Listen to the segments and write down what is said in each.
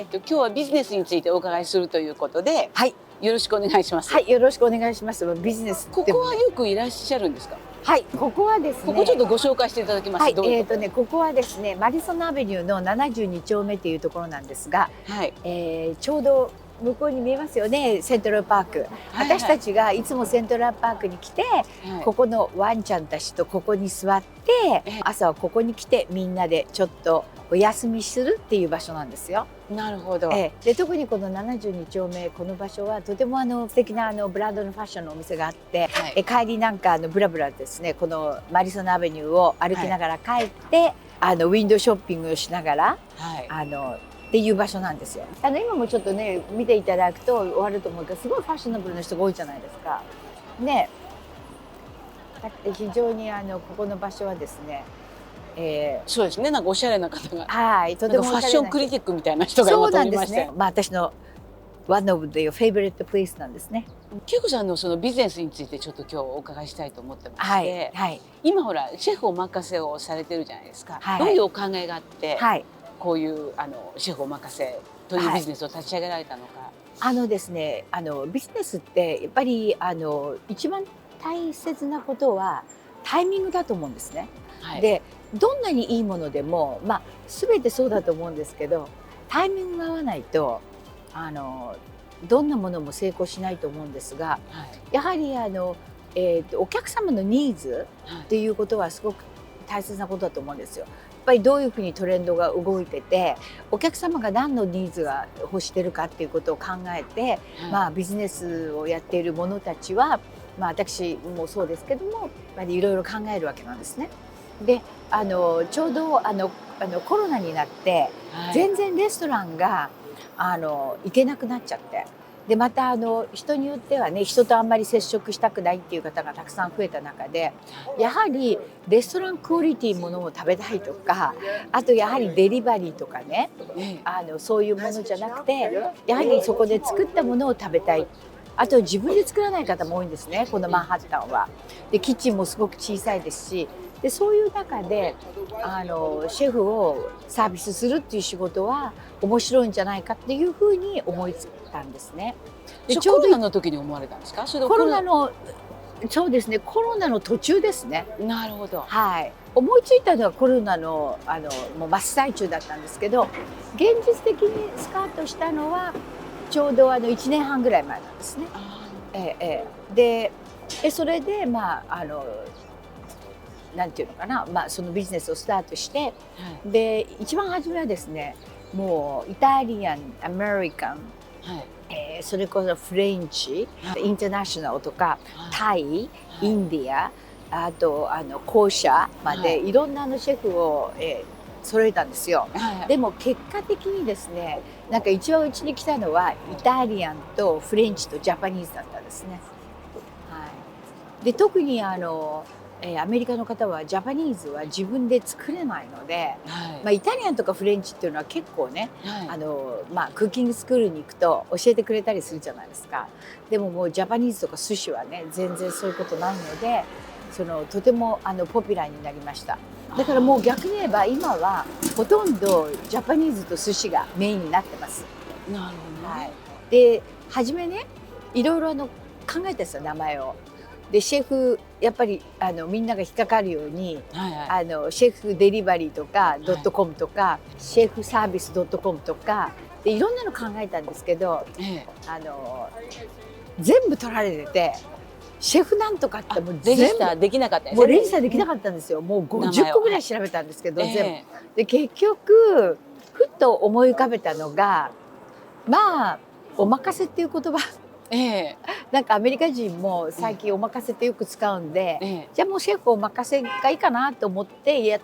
今日はビジネスについてお伺いするということで、はい、よろしくお願いします。はい、よろしくお願いします。ビジネスここはよくいらっしゃるんですか？はい、ここはですね。ここちょっとご紹介していただけます？はい、どういうこと？ここはですね、マディソンアベニューの72丁目というところなんですが、はい。ちょうど向こうに見えますよね、セントラルパーク。はいはい私たちがいつもセントラルパークに来て、はいここのワンちゃんたちとここに座って、朝はここに来てみんなでちょっとお休みするっていう場所なんですよ。なるほど。で特にこの72丁目この場所はとても素敵なブランドのファッションのお店があって、はい帰りなんかブラブラですね、このマディソンアベニューを歩きながら帰って、ウィンドウショッピングをしながら、はいっていう場所なんですよ。今もちょっとね見ていただくと終わると思うけど、すごいファッショナブルな人が多いじゃないですか。ね、非常にここの場所はですね、そうですね。なんかおしゃれな方が、はい、とてもなんかファッションクリティックみたいな人が今通りましたよ。まあ私のOne of the favorite place なんですね。恵子さんのそのビジネスについてちょっと今日お伺いしたいと思ってまはして、いはい、今ほらシェフお任せをされてるじゃないですか。はいどういうお考えがあって、はい、こういうシェフお任せというビジネスを立ち上げられたのか。ですね、ビジネスってやっぱり一番大切なことはタイミングだと思うんですね。はい、でどんなにいいものでも、まあ、全てそうだと思うんですけど、タイミングが合わないとどんなものも成功しないと思うんですが、はいやはりお客様のニーズはいっていうことはすごく大切なことだと思うんですよ。やっぱりどういうふうにトレンドが動いてて、お客様が何のニーズが欲してるかっていうことを考えて、まあ、ビジネスをやっている者たちは、まあ、私もそうですけども、やっぱりいろいろ考えるわけなんですね。でちょうどコロナになって、はい全然レストランが行けなくなっちゃって。でまた人によってはね、人とあんまり接触したくないっていう方がたくさん増えた中で、やはりレストランクオリティものを食べたいとか、あとやはりデリバリーとかね、えそういうものじゃなくて、やはりそこで作ったものを食べたい。あと自分で作らない方も多いんですね、このマンハッタンは。でキッチンもすごく小さいですし、でそういう中でシェフをサービスするっていう仕事は面白いんじゃないかっていうふうに思いついたんですね。でコロナの時に思われたんですか？それともコロナのそうですね、コロナの途中ですね。なるほど。はい、思いついたのはコロナのもう真っ最中だったんですけど、現実的にスタートしたのはちょうど1年半ぐらい前なんですね。でそれでまあなんていうのかな、まあ、そのビジネスをスタートして、で一番初めはですね、もうイタリアン、アメリカン、それこそフレンチ、インターナショナルとか、タイ、インディア、あと後者まで、いろんなシェフを、揃えたんですよ。でも結果的にですね、なんか一番うちに来たのはイタリアンとフレンチとジャパニーズだったんですね。はい、で特にアメリカの方はジャパニーズは自分で作れないので、まあ、イタリアンとかフレンチっていうのは結構ね、まあ、クッキングスクールに行くと教えてくれたりするじゃないですか。でももうジャパニーズとか寿司はね、全然そういうことないので、とてもポピュラーになりました。だからもう逆に言えば今はほとんどジャパニーズと寿司がメインになってます。なるほどね。で初めね、いろいろ考えたんですよ、名前を。でシェフやっぱりみんなが引っかかるように、シェフデリバリーとか.com とか、シェフサービス.com とかでいろんなの考えたんですけど、全部取られてて、シェフなんとかってもうレジスターできなかったですね。もうレジスターできなかったんですよ。もう50個ぐらい調べたんですけど、全部で結局ふっと思い浮かべたのが、まあお任せっていう言葉、なんかアメリカ人も最近お任せってよく使うんで、じゃあもうシェフお任せがいいかなと思って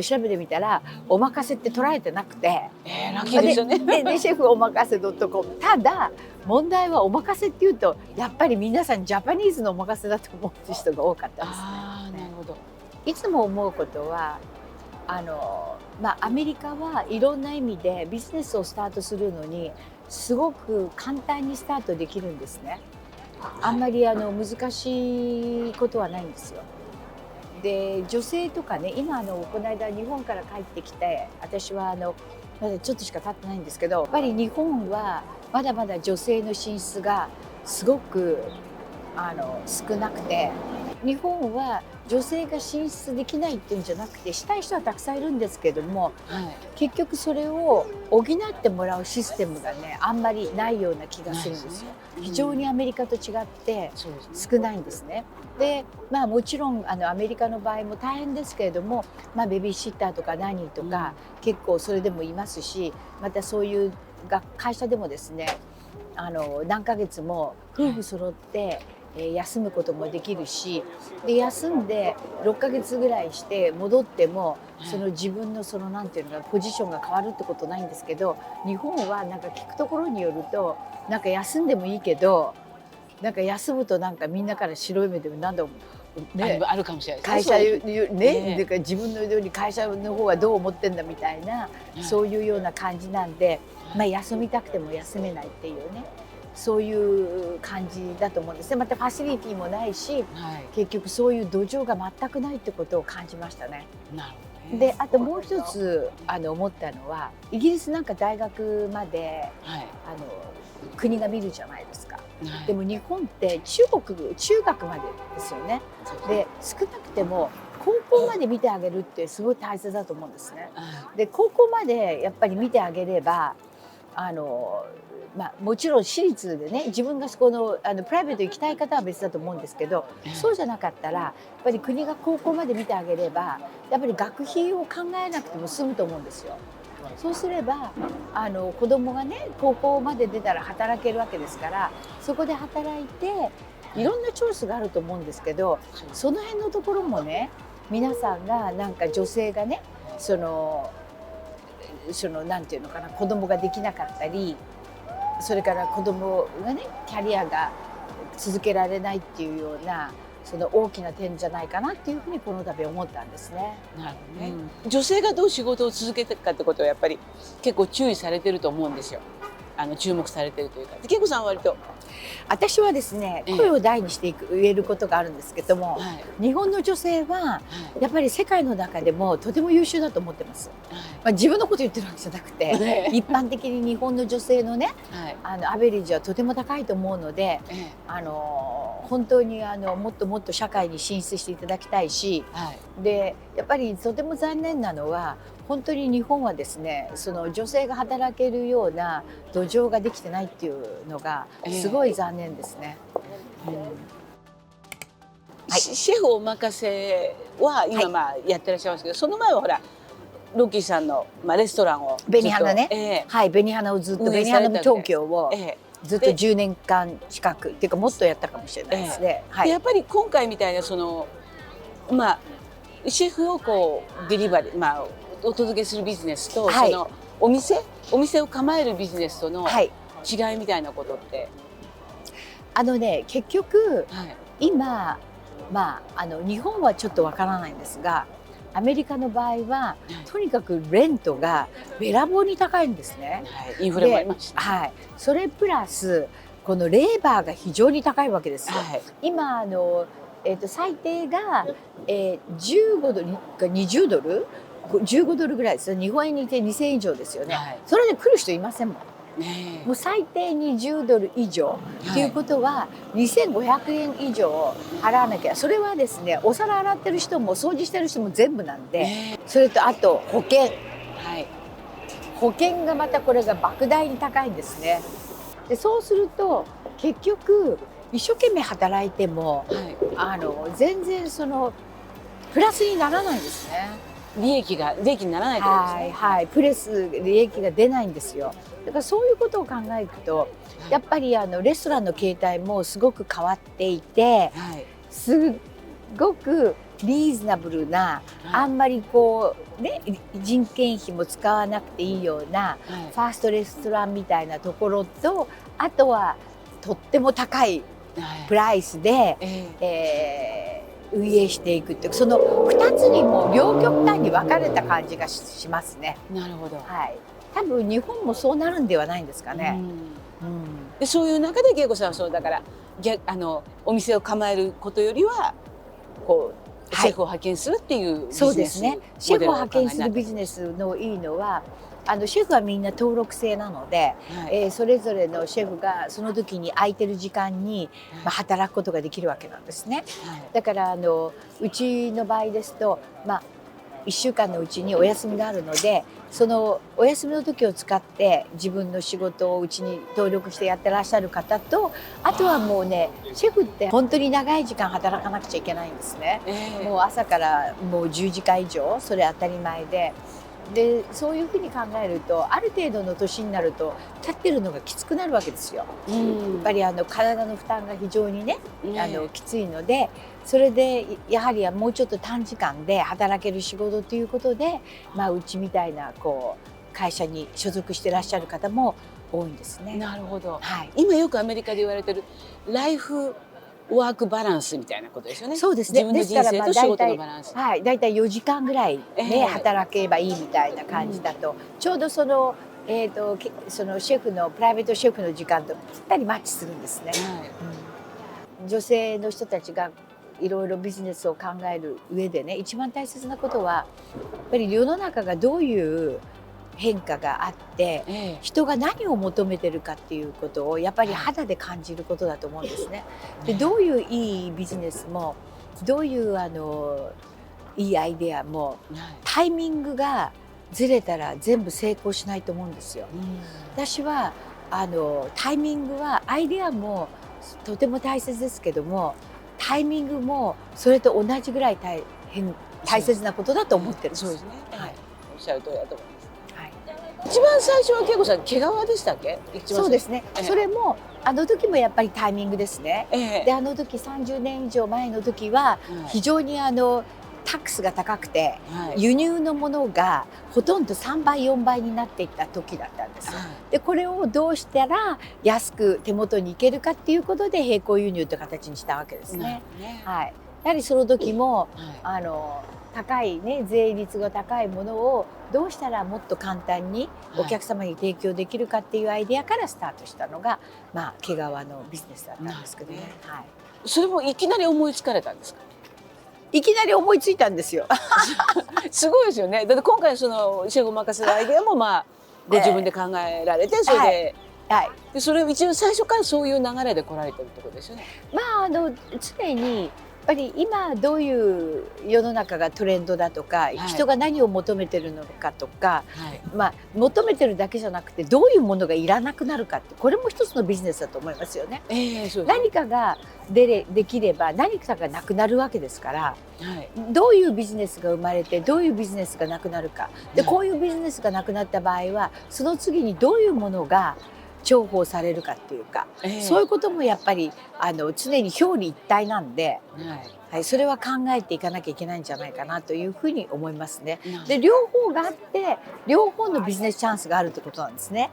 調べてみたら、お任せって捉えてなくて、ラッキーですよね。でシェフお任せ.com。ただ問題はお任せっていうとやっぱり皆さんジャパニーズのお任せだと思う人が多かったんですね。なるほど。いつも思うことはまあ、アメリカはいろんな意味でビジネスをスタートするのにすごく簡単にスタートできるんですね。あんまり難しいことはないんですよ。で女性とかね、今この間日本から帰ってきて、私はまだちょっとしか経ってないんですけど、やっぱり日本はまだまだ女性の進出がすごく少なくて、日本は女性が進出できないっていうんじゃなくて、したい人はたくさんいるんですけども、はい、結局それを補ってもらうシステムがね、あんまりないような気がするんですよ。非常にアメリカと違って少ないんですね。で、まあもちろんアメリカの場合も大変ですけれども、まあベビーシッターとかナニーとか、結構それでもいますし、またそういう会社でもですね、何ヶ月も夫婦揃って休むこともできるし、で休んで6ヶ月ぐらいして戻っても、その自分のそのなんていうのかポジションが変わるってことないんですけど、日本はなんか聞くところによると、なんか休んでもいいけど、なんか休むとなんかみんなから白い目で何度もね、あるかもしれない会社ね、だから自分のように会社の方はどう思ってんだみたいな、そういうような感じなんで、まあ休みたくても休めないっていうね、そういう感じだと思うんですね。またファシリティもないし、結局そういう土壌が全くないってことを感じましたね。なるほどね。で、あともう一つ思ったのは、イギリスなんか大学まで、国が見るじゃないですか。でも日本って中学までですよね。で、少なくても高校まで見てあげるってすごい大切だと思うんですね。で、高校までやっぱり見てあげれば、まあ、もちろん私立でね、自分がそこのプライベート行きたい方は別だと思うんですけど、そうじゃなかったらやっぱり国が高校まで見てあげれば、やっぱり学費を考えなくても済むと思うんですよ。そうすれば子供がね、高校まで出たら働けるわけですから、そこで働いていろんなチョイスがあると思うんですけど、その辺のところもね、皆さんがなんか女性がね、そのなんていうのかな、子供ができなかったり、それから子供がね、キャリアが続けられないっていうような、その大きな点じゃないかなっていうふうにこの度思ったんですね。なるほどね。女性がどう仕事を続けていくかってことはやっぱり結構注意されてると思うんですよ。注目されてるというか。恵子さんは割と。私はですね、声を大にして言えることがあるんですけども、日本の女性はやっぱり世界の中でもとても優秀だと思ってます。まあ、自分のこと言ってるわけじゃなくて、一般的に日本の女性のね、アベレージはとても高いと思うので、本当にもっともっと社会に進出していただきたいし、でやっぱりとても残念なのは、本当に日本はですね、その女性が働けるような土壌ができてないっていうのがすごい残念ですね。シェフお任せは今まあやってらっしゃいますけど、その前はほらロッキーさんのレストランを紅花ね、はい、紅花をずっと紅花東京をずっと10年間近くっていうかもっとやったかもしれないですね。やっぱり今回みたいなそのまあシェフをこうデリバリー、お届けするビジネスと、そのお店を構えるビジネスとの違いみたいなことって、結局、今日本はちょっとわからないんですが、アメリカの場合はとにかくレントがべらぼうに高いんですね。インフレもありました。それプラスこのレーバーが非常に高いわけですよ。今最低が15ドルか20ドル15ドルぐらいですよ。日本円にして2000円以上ですよね。それで来る人いませんもん。もう最低20ドル以上っていうことは2500円以上払わなきゃ。それはですね、お皿洗ってる人も掃除してる人も全部なんで、それとあと保険、保険がまたこれが莫大に高いんですね。でそうすると結局一生懸命働いても、全然そのプラスにならないんですね。利益にならないってことですね。プレス利益が出ないんですよ。だからそういうことを考えると、やっぱりレストランの形態もすごく変わっていて、すっごくリーズナブルな、あんまりこうね、人件費も使わなくていいような、ファーストレストランみたいなところと、あとはとっても高いプライスで、運営していくっていう、その2つにも両極端に分かれた感じがしますね。なるほど。多分日本もそうなるんではないんですかね。でそういう中で恵子さんはそうだからお店を構えることよりはこうシェフを派遣するっていうビジネスモデルを考えになって、シェフを派遣するビジネスのいいのは、シェフはみんな登録制なので、それぞれのシェフがその時に空いてる時間に、働くことができるわけなんですね。だからうちの場合ですと、1週間のうちにお休みがあるので、そのお休みの時を使って自分の仕事をうちに登録してやってらっしゃる方と、あとはもうね、シェフって本当に長い時間働かなくちゃいけないんですね。もう朝からもう10時間以上、それ当たり前で。そういうふうに考えると、ある程度の年になると立ってるのがきつくなるわけですよ。やっぱり体の負担が非常にね、きついので、それでやはりもうちょっと短時間で働ける仕事ということで、うちみたいな会社に所属してらっしゃる方も多いんですね。なるほど。今よくアメリカで言われてるライフワークバランスみたいなことですよね。そうですね。自分の人生と仕事のバランス。だいたい4時間ぐらいね、働けばいいみたいな感じだと、ちょうどそのシェフのプライベートシェフの時間とぴったりマッチするんですね。女性の人たちがいろいろビジネスを考える上でね、一番大切なことはやっぱり世の中がどういう変化があって、人が何を求めてるかっていうことをやっぱり肌で感じることだと思うんですね。で、どういういいビジネスも、どういういいアイデアも、タイミングがずれたら全部成功しないと思うんですよ。私はタイミングは、アイデアもとても大切ですけども、タイミングもそれと同じぐらい大切なことだと思ってるんです。そうですね。おっしゃる通りだと思います。一番最初は恵子さん毛皮でしたっけ？そうですね。それも時もやっぱりタイミングですね。で時30年以上前の時は非常にタックスが高くて、輸入のものがほとんど3倍4倍になっていった時だったんです。でこれをどうしたら安く手元に行けるかっていうことで並行輸入という形にしたわけですね。やはりその時も高いね、税率が高いものをどうしたらもっと簡単にお客様に提供できるかっていうアイデアからスタートしたのが、毛皮のビジネスだったんですけどね。それもいきなり思いつかれたんですか？いきなり思いついたんですよ。すごいですよね。だって今回そのシェフを任せるアイデアもご自分で考えられて、それで、でそれを一応最初からそういう流れで来られてるってことですよね。常にやっぱり今どういう世の中がトレンドだとか、人が何を求めてるのかとか、求めてるだけじゃなくてどういうものがいらなくなるかって、これも一つのビジネスだと思いますよね。何かができれば何かがなくなるわけですから、どういうビジネスが生まれてどういうビジネスがなくなるかで、こういうビジネスがなくなった場合はその次にどういうものが重宝されるかっていうか、そういうこともやっぱり常に表裏一体なんで、それは考えていかなきゃいけないんじゃないかなというふうに思いますね。で両方があって両方のビジネスチャンスがあるってことなんですね。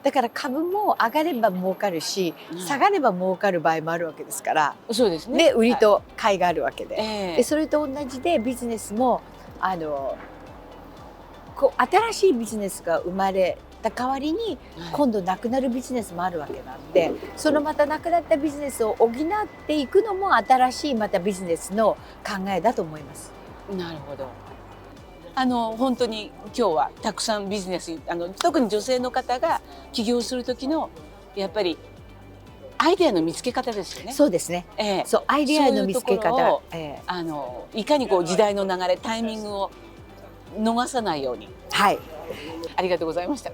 だから株も上がれば儲かるし、下がれば儲かる場合もあるわけですから、そうですね。で売りと買いがあるわけで、でそれと同じでビジネスも新しいビジネスが生まれた代わりに今度なくなるビジネスもあるわけなんで、そのまたなくなったビジネスを補っていくのも新しいまたビジネスの考えだと思います。なるほど。本当に今日はたくさんビジネス特に女性の方が起業する時のやっぱりアイデアの見つけ方ですよね。そうですね。そうアイデアの見つけ方、いかに時代の流れタイミングを逃さないように。ありがとうございました。